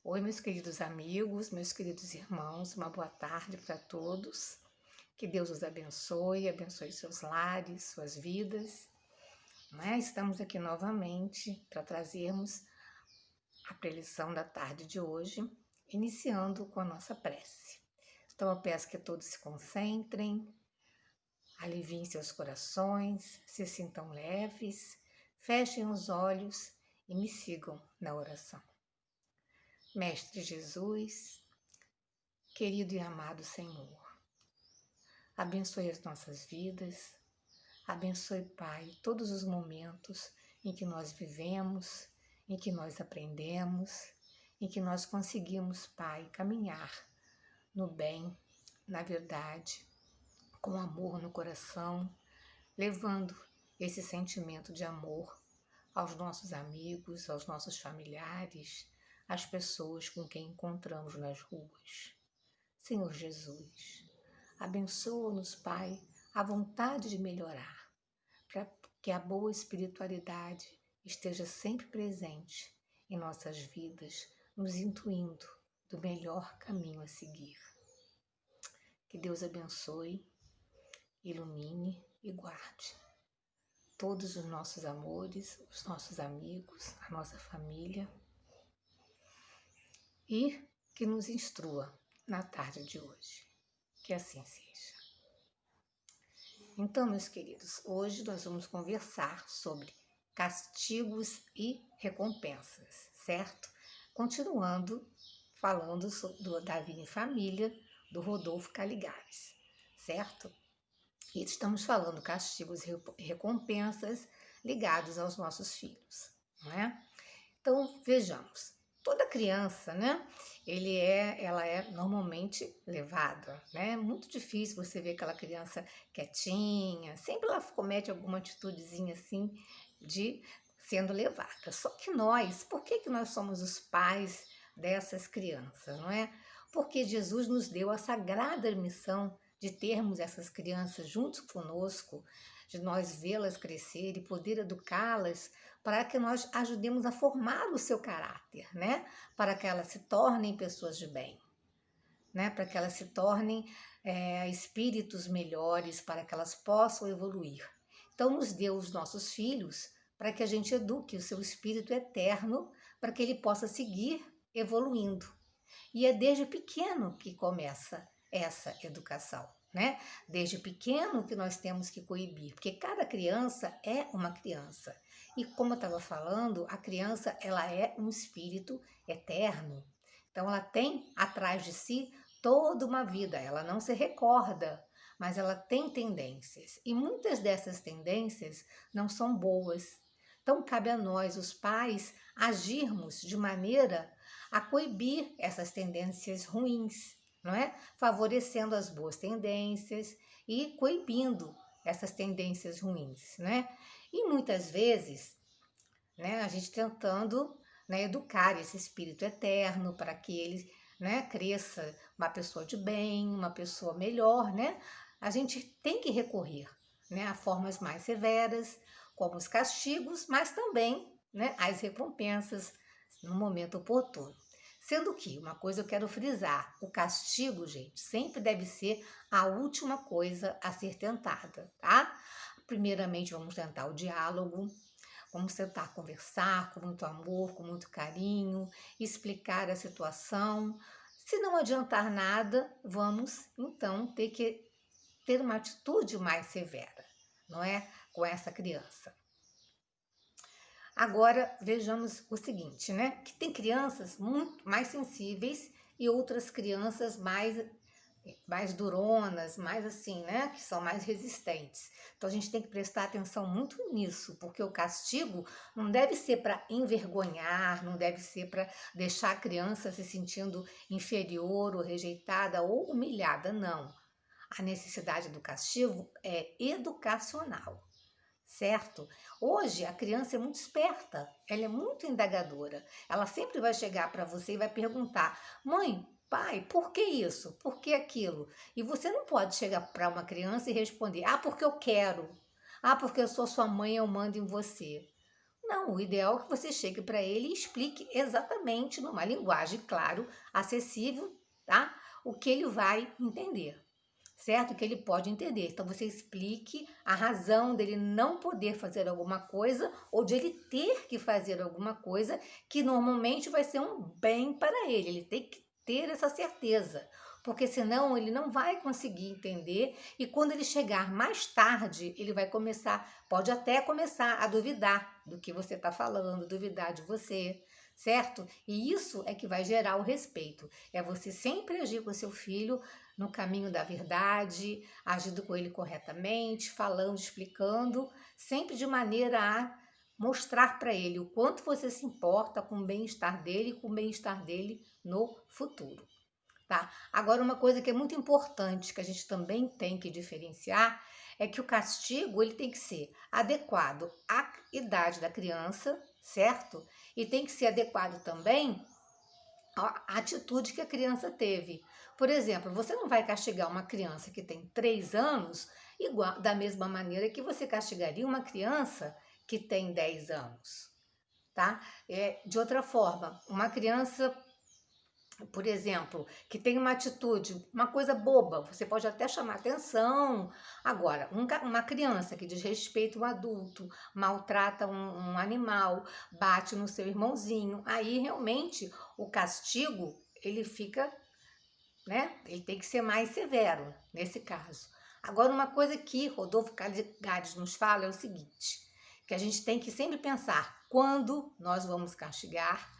Oi, meus queridos amigos, meus queridos irmãos, uma boa tarde para todos. Que Deus os abençoe, abençoe seus lares, suas vidas. Estamos aqui novamente para trazermos a preleção da tarde de hoje, iniciando com a nossa prece. Então eu peço que todos se concentrem, aliviem seus corações, se sintam leves, fechem os olhos e me sigam na oração. Mestre Jesus, querido e amado Senhor, abençoe as nossas vidas, abençoe, Pai, todos os momentos em que nós vivemos, em que nós aprendemos, em que nós conseguimos, Pai, caminhar no bem, na verdade, com amor no coração, levando esse sentimento de amor aos nossos amigos, aos nossos familiares, às pessoas com quem encontramos nas ruas. Senhor Jesus, abençoa-nos, Pai, a vontade de melhorar, para que a boa espiritualidade esteja sempre presente em nossas vidas, nos intuindo do melhor caminho a seguir. Que Deus abençoe, ilumine e guarde todos os nossos amores, os nossos amigos, a nossa família e que nos instrua na tarde de hoje. Que assim seja. Então, meus queridos, hoje nós vamos conversar sobre castigos e recompensas, certo? Continuando falando do Davi em Família, do Rodolfo Caligares, certo? E estamos falando castigos e recompensas ligados aos nossos filhos, não é? Então, vejamos. Toda criança, né? Ela é normalmente levada, né? É muito difícil você ver aquela criança quietinha, sempre ela comete alguma atitudezinha assim de sendo levada. Só que nós, por que nós somos os pais dessas crianças, não é? Porque Jesus nos deu a sagrada missão de termos essas crianças junto conosco, de nós vê-las crescer e poder educá-las para que nós ajudemos a formar o seu caráter, né? Para que elas se tornem pessoas de bem, né? Para que elas se tornem espíritos melhores, para que elas possam evoluir. Então, nos deu os nossos filhos para que a gente eduque o seu espírito eterno, para que ele possa seguir evoluindo. E é desde pequeno que começa essa educação, né? Desde pequeno que nós temos que coibir, porque cada criança é uma criança. E como eu estava falando, a criança ela é um espírito eterno. Então ela tem atrás de si toda uma vida, ela não se recorda, mas ela tem tendências. E muitas dessas tendências não são boas. Então cabe a nós, os pais, agirmos de maneira a coibir essas tendências ruins, não é? Favorecendo as boas tendências e coibindo essas tendências ruins, né? E muitas vezes, né, a gente tentando, né, educar esse espírito eterno para que ele, né, cresça uma pessoa de bem, uma pessoa melhor, né? A gente tem que recorrer, né, a formas mais severas, como os castigos, mas também, né, as recompensas no momento oportuno. Sendo que, uma coisa eu quero frisar, o castigo, gente, sempre deve ser a última coisa a ser tentada, tá? Primeiramente, vamos tentar o diálogo, vamos tentar conversar com muito amor, com muito carinho, explicar a situação. Se não adiantar nada, vamos então ter que ter uma atitude mais severa, não é? Com essa criança. Agora vejamos o seguinte, né? Que tem crianças muito mais sensíveis e outras crianças mais duronas, mais assim, né? Que são mais resistentes. Então a gente tem que prestar atenção muito nisso, porque o castigo não deve ser para envergonhar, não deve ser para deixar a criança se sentindo inferior ou rejeitada ou humilhada, não. A necessidade do castigo é educacional, certo? Hoje a criança é muito esperta, ela é muito indagadora. Ela sempre vai chegar para você e vai perguntar: mãe, pai, por que isso? Por que aquilo? E você não pode chegar para uma criança e responder: ah, porque eu quero. Ah, porque eu sou sua mãe, eu mando em você. Não, o ideal é que você chegue para ele e explique exatamente numa linguagem, claro, acessível, tá? O que ele vai entender, certo? O que ele pode entender. Então você explique a razão dele não poder fazer alguma coisa ou de ele ter que fazer alguma coisa que normalmente vai ser um bem para ele. Ele tem que ter essa certeza, porque senão ele não vai conseguir entender e quando ele chegar mais tarde, ele vai começar, pode até começar a duvidar do que você está falando, duvidar de você, certo? E isso é que vai gerar o respeito. É você sempre agir com seu filho no caminho da verdade, agindo com ele corretamente, falando, explicando, sempre de maneira a mostrar para ele o quanto você se importa com o bem-estar dele e com o bem-estar dele no futuro. Tá? Agora, uma coisa que é muito importante, que a gente também tem que diferenciar, é que o castigo ele tem que ser adequado à idade da criança, certo? E tem que ser adequado também à atitude que a criança teve. Por exemplo, você não vai castigar uma criança que tem 3 anos igual, da mesma maneira que você castigaria uma criança que tem 10 anos, tá? De outra forma, uma criança, por exemplo, que tem uma atitude, uma coisa boba, você pode até chamar atenção. Agora, uma criança que desrespeita um adulto, maltrata um animal, bate no seu irmãozinho, aí realmente o castigo, ele fica, né? Ele tem que ser mais severo nesse caso. Agora, uma coisa que Rodolfo Gades nos fala é o seguinte, que a gente tem que sempre pensar quando nós vamos castigar,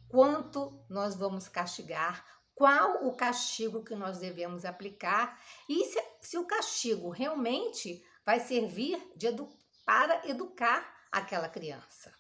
quanto nós vamos castigar, qual o castigo que nós devemos aplicar e se o castigo realmente vai servir para educar aquela criança,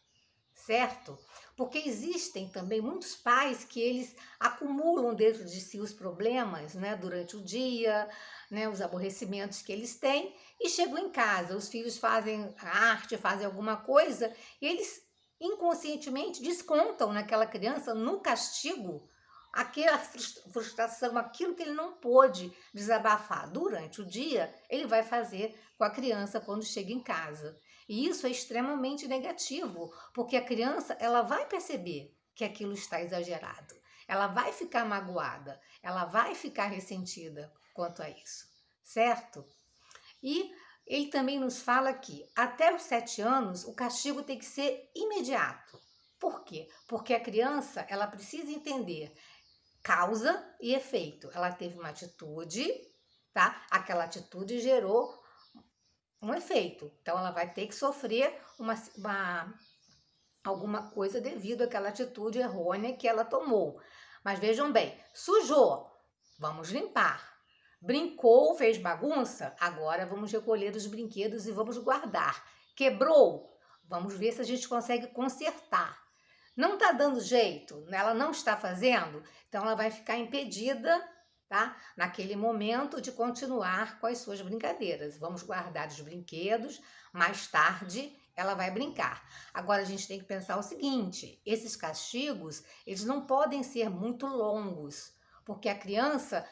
certo? Porque existem também muitos pais que eles acumulam dentro de si os problemas, né, durante o dia, né, os aborrecimentos que eles têm e chegam em casa, os filhos fazem arte, fazem alguma coisa e eles inconscientemente descontam naquela criança, no castigo, aquela frustração, aquilo que ele não pôde desabafar durante o dia, ele vai fazer com a criança quando chega em casa. E isso é extremamente negativo, porque a criança ela vai perceber que aquilo está exagerado. Ela vai ficar magoada, ela vai ficar ressentida quanto a isso, certo? E ele também nos fala que até os 7 anos o castigo tem que ser imediato. Por quê? Porque a criança ela precisa entender causa e efeito. Ela teve uma atitude, tá? Aquela atitude gerou um efeito. Então ela vai ter que sofrer alguma coisa devido àquela atitude errônea que ela tomou. Mas vejam bem, sujou, vamos limpar. Brincou, fez bagunça, agora vamos recolher os brinquedos e vamos guardar. Quebrou, vamos ver se a gente consegue consertar. Não está dando jeito, ela não está fazendo, então ela vai ficar impedida, tá? Naquele momento de continuar com as suas brincadeiras. Vamos guardar os brinquedos, mais tarde ela vai brincar. Agora a gente tem que pensar o seguinte, esses castigos, eles não podem ser muito longos, porque a criança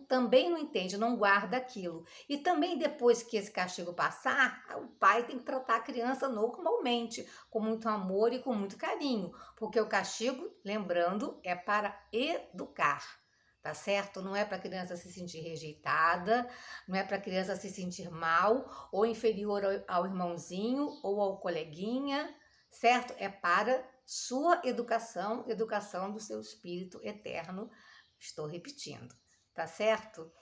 também não entende, não guarda aquilo. E também depois que esse castigo passar, o pai tem que tratar a criança normalmente, com muito amor e com muito carinho, porque o castigo, lembrando, é para educar. Tá certo? Não é para a criança se sentir rejeitada, não é para a criança se sentir mal ou inferior ao irmãozinho ou ao coleguinha, certo? É para sua educação, educação do seu espírito eterno. Estou repetindo, tá certo?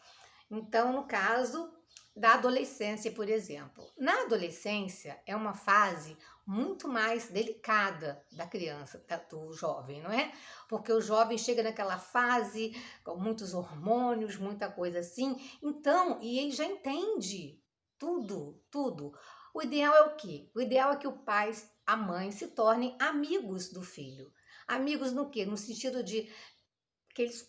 Então, no caso da adolescência, por exemplo. Na adolescência é uma fase muito mais delicada da criança, do jovem, não é? Porque o jovem chega naquela fase com muitos hormônios, muita coisa assim. Então, e ele já entende tudo, tudo. O ideal é o quê? O ideal é que o pai, a mãe se tornem amigos do filho. Amigos no quê? No sentido de que eles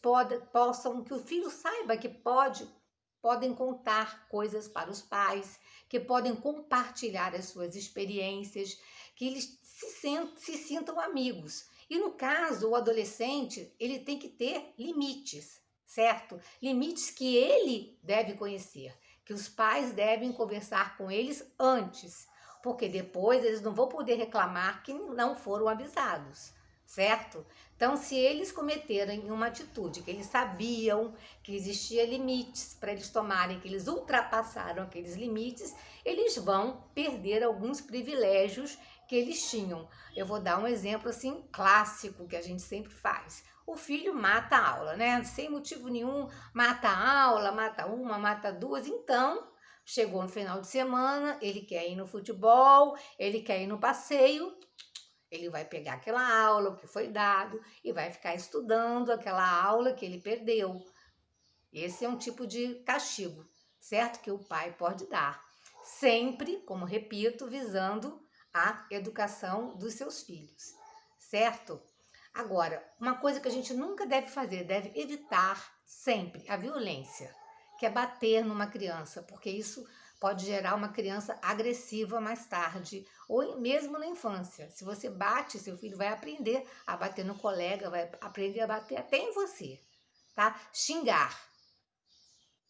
possam, que o filho saiba que podem contar coisas para os pais, que podem compartilhar as suas experiências, que eles se sintam amigos. E no caso, o adolescente, ele tem que ter limites, certo? Limites que ele deve conhecer, que os pais devem conversar com eles antes. porque depois eles não vão poder reclamar que não foram avisados, certo? Então, se eles cometerem uma atitude que eles sabiam que existia limites para eles tomarem, que eles ultrapassaram aqueles limites, eles vão perder alguns privilégios que eles tinham. Eu vou dar um exemplo assim clássico que a gente sempre faz. O filho mata a aula, né? Sem motivo nenhum, mata a aula, mata uma, mata duas. Então, chegou no final de semana, ele quer ir no futebol, ele quer ir no passeio, ele vai pegar aquela aula, o que foi dado, e vai ficar estudando aquela aula que ele perdeu. Esse é um tipo de castigo, certo? Que o pai pode dar. Sempre, como repito, visando a educação dos seus filhos, certo? Agora, uma coisa que a gente nunca deve fazer, deve evitar sempre a violência, que é bater numa criança, porque isso pode gerar uma criança agressiva mais tarde, ou mesmo na infância. Se você bate, seu filho vai aprender a bater no colega, vai aprender a bater até em você, tá? Xingar.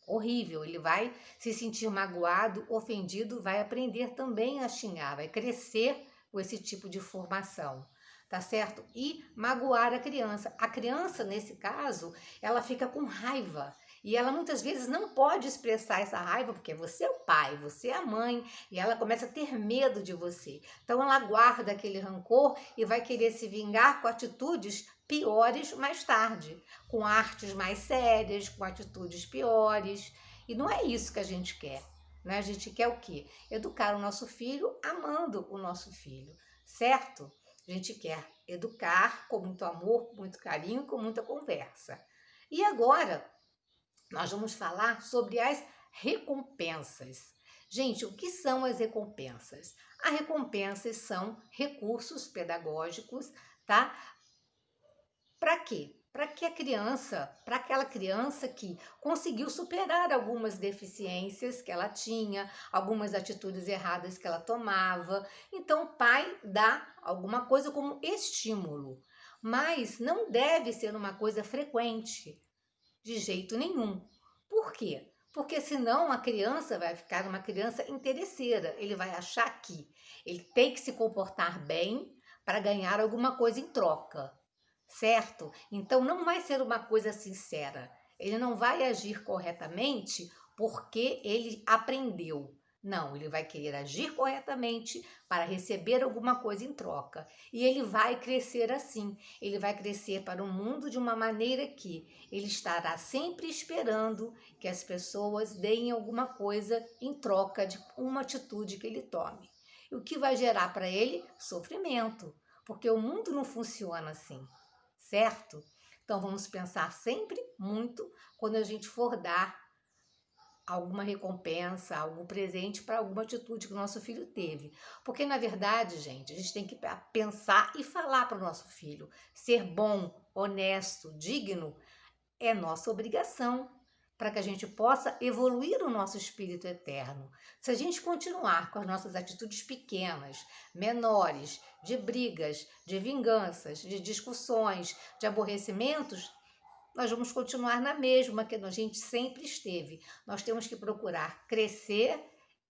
Horrível, ele vai se sentir magoado, ofendido, vai aprender também a xingar, vai crescer com esse tipo de formação, tá certo? E magoar a criança. A criança, nesse caso, ela fica com raiva e ela muitas vezes não pode expressar essa raiva porque você é o pai, você é a mãe e ela começa a ter medo de você. Então ela guarda aquele rancor e vai querer se vingar com atitudes piores mais tarde, com artes mais sérias, com atitudes piores. E não é isso que a gente quer, né? A gente quer o quê? Educar o nosso filho amando o nosso filho, certo? A gente quer educar com muito amor, com muito carinho, com muita conversa. E agora nós vamos falar sobre as recompensas. Gente, o que são as recompensas? As recompensas são recursos pedagógicos, tá? Para quê? Para aquela criança que conseguiu superar algumas deficiências que ela tinha, algumas atitudes erradas que ela tomava. Então, o pai dá alguma coisa como estímulo, mas não deve ser uma coisa frequente, de jeito nenhum. Por quê? Porque senão a criança vai ficar uma criança interesseira. Ele vai achar que ele tem que se comportar bem para ganhar alguma coisa em troca, certo? Então não vai ser uma coisa sincera. Ele não vai agir corretamente porque ele aprendeu. Não, ele vai querer agir corretamente para receber alguma coisa em troca. E ele vai crescer assim. Ele vai crescer para o mundo de uma maneira que ele estará sempre esperando que as pessoas deem alguma coisa em troca de uma atitude que ele tome. E o que vai gerar para ele? Sofrimento, porque o mundo não funciona assim, certo? Então vamos pensar sempre muito quando a gente for dar alguma recompensa, algum presente para alguma atitude que o nosso filho teve. Porque, na verdade, gente, a gente tem que pensar e falar para o nosso filho. Ser bom, honesto, digno é nossa obrigação para que a gente possa evoluir o nosso espírito eterno. Se a gente continuar com as nossas atitudes pequenas, menores, de brigas, de vinganças, de discussões, de aborrecimentos, nós vamos continuar na mesma que a gente sempre esteve. Nós temos que procurar crescer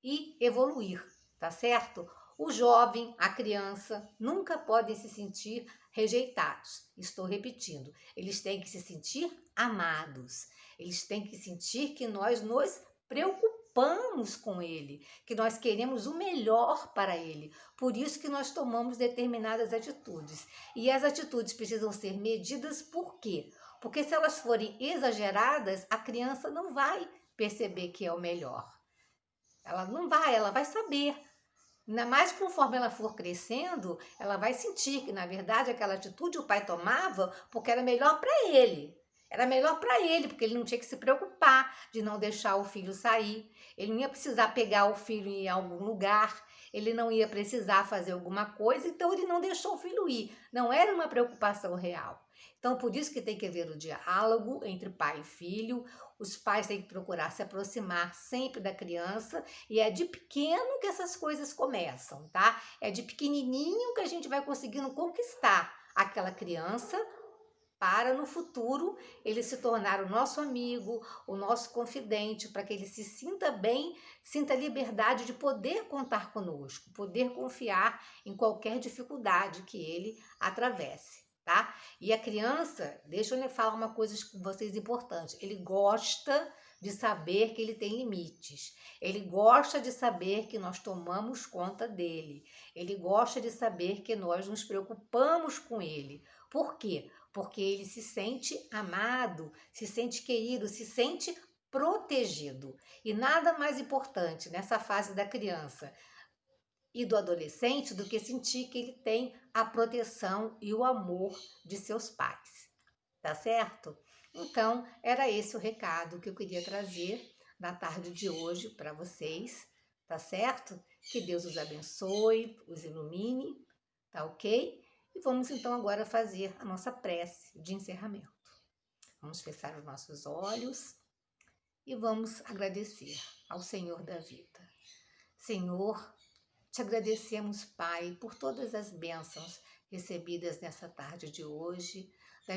e evoluir, tá certo? O jovem, a criança, nunca podem se sentir rejeitados. Estou repetindo, eles têm que se sentir amados. Eles têm que sentir que nós nos preocupamos com ele, que nós queremos o melhor para ele. Por isso que nós tomamos determinadas atitudes. E as atitudes precisam ser medidas por quê? Porque se elas forem exageradas, a criança não vai perceber que é o melhor. Ela não vai, ela vai saber. Ainda mais conforme ela for crescendo, ela vai sentir que, na verdade, aquela atitude o pai tomava porque era melhor para ele. Era melhor para ele, porque ele não tinha que se preocupar de não deixar o filho sair. Ele não ia precisar pegar o filho em algum lugar. Ele não ia precisar fazer alguma coisa, então ele não deixou o filho ir. Não era uma preocupação real. Então, por isso que tem que haver o diálogo entre pai e filho. Os pais têm que procurar se aproximar sempre da criança e é de pequeno que essas coisas começam, tá? É de pequenininho que a gente vai conseguindo conquistar aquela criança para no futuro ele se tornar o nosso amigo, o nosso confidente, para que ele se sinta bem, sinta a liberdade de poder contar conosco, poder confiar em qualquer dificuldade que ele atravesse, tá? E a criança, deixa eu falar uma coisa com vocês importante, ele gosta de saber que ele tem limites, ele gosta de saber que nós tomamos conta dele, ele gosta de saber que nós nos preocupamos com ele. Por quê? Porque ele se sente amado, se sente querido, se sente protegido. E nada mais importante nessa fase da criança e do adolescente do que sentir que ele tem a proteção e o amor de seus pais. Tá certo? Então, era esse o recado que eu queria trazer na tarde de hoje para vocês, tá certo? Que Deus os abençoe, os ilumine, tá ok? E vamos então agora fazer a nossa prece de encerramento. Vamos fechar os nossos olhos e vamos agradecer ao Senhor da vida. Senhor, te agradecemos, Pai, por todas as bênçãos recebidas nessa tarde de hoje, da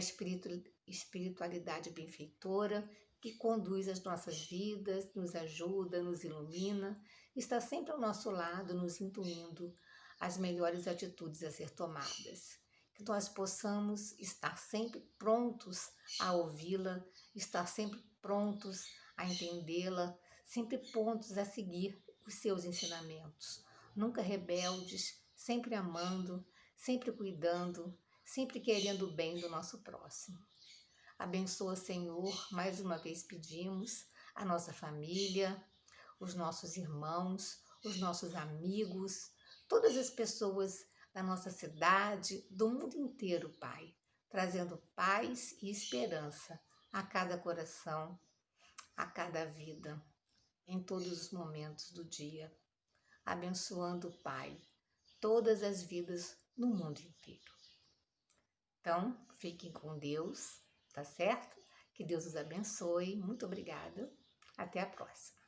espiritualidade benfeitora que conduz as nossas vidas, nos ajuda, nos ilumina, está sempre ao nosso lado, nos intuindo as melhores atitudes a ser tomadas. Que nós possamos estar sempre prontos a ouvi-la, estar sempre prontos a entendê-la, sempre prontos a seguir os seus ensinamentos. Nunca rebeldes, sempre amando, sempre cuidando, sempre querendo o bem do nosso próximo. Abençoa, Senhor, mais uma vez pedimos, a nossa família, os nossos irmãos, os nossos amigos, todas as pessoas da nossa cidade, do mundo inteiro, Pai, trazendo paz e esperança a cada coração, a cada vida, em todos os momentos do dia. Abençoando, Pai, todas as vidas no mundo inteiro. Então, fiquem com Deus, tá certo? Que Deus os abençoe. Muito obrigada. Até a próxima.